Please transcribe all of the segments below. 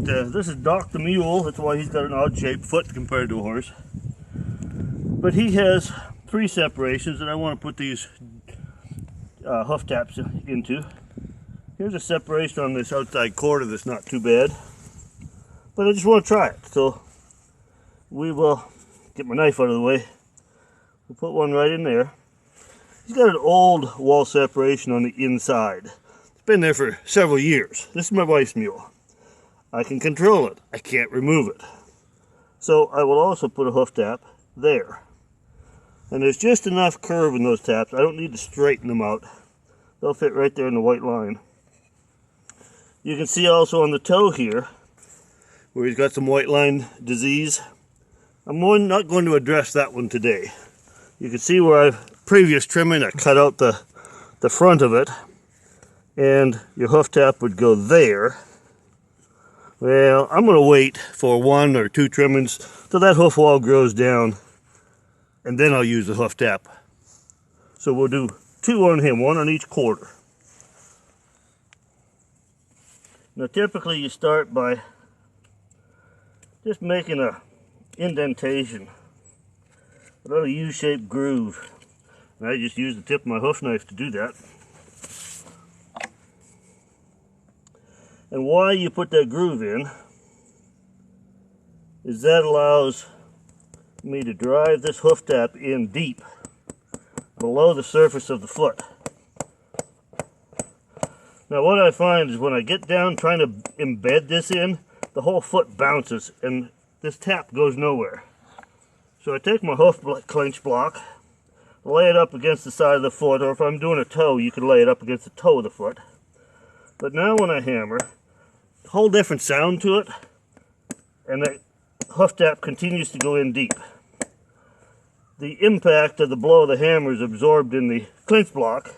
this is Doc the mule. That's why he's got an odd-shaped foot compared to a horse. But he has 3 separations that I want to put these hoof taps into. Here's a separation on this outside quarter that's not too bad. But I just want to try it. So we will get my knife out of the way. We'll put one right in there. He's got an old wall separation on the inside. It's been there for several years. This is my wife's mule. I can control it. I can't remove it. So I will also put a hoof tap there. And there's just enough curve in those taps. I don't need to straighten them out. They'll fit right there in the white line. You can see also on the toe here, where he's got some white line disease. I'm not going to address that one today. You can see where previous trimming, I cut out the front of it, and your hoof tap would go there. Well, I'm going to wait for 1 or 2 trimmings till that hoof wall grows down, and then I'll use the hoof tap. So we'll do 2 on him, 1 on each quarter. Now typically you start by just making a indentation, a little U-shaped groove. And I just use the tip of my hoof knife to do that. And why you put that groove in is that allows me to drive this hoof tap in deep below the surface of the foot. Now what I find is when I get down trying to embed this in, the whole foot bounces and this tap goes nowhere. So I take my hoof clinch block, lay it up against the side of the foot, or if I'm doing a toe, you could lay it up against the toe of the foot. But now when I hammer, a whole different sound to it, and the hoof tap continues to go in deep. The impact of the blow of the hammer is absorbed in the clinch block,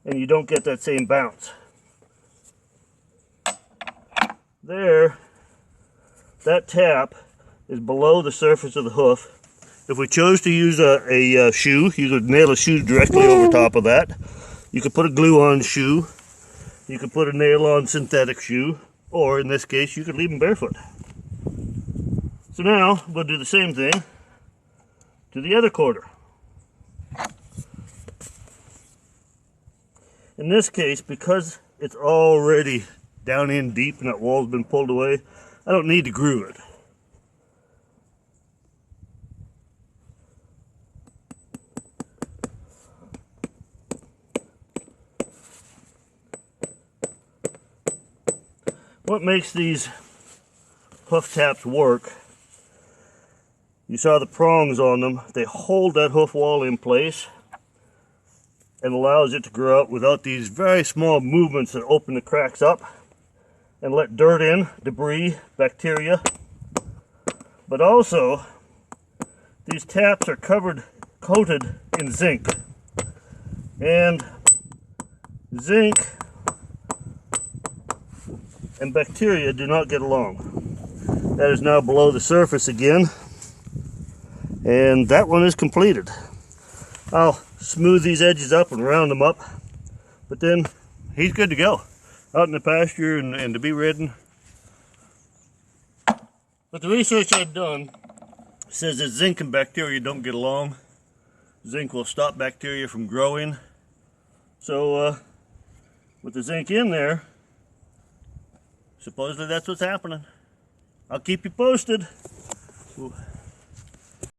and you don't get that same bounce. There, that tap is below the surface of the hoof. If we chose to use a shoe, you could nail a shoe directly over top of that. You could put a glue-on shoe. You could put a nail-on synthetic shoe. Or in this case, you could leave them barefoot. So now, we'll do the same thing to the other quarter. In this case, because it's already down in deep and that wall's been pulled away, I don't need to groove it. What makes these hoof taps work, you saw the prongs on them, they hold that hoof wall in place and allows it to grow out without these very small movements that open the cracks up and let dirt in, debris, bacteria. But also, these taps are coated in zinc. And zinc and bacteria do not get along. That is now below the surface again. And that one is completed. I'll smooth these edges up and round them up, but then he's good to go out in the pasture and to be ridden. But the research I've done says that zinc and bacteria don't get along. Zinc will stop bacteria from growing. So with the zinc in there, supposedly that's what's happening. I'll keep you posted. Ooh.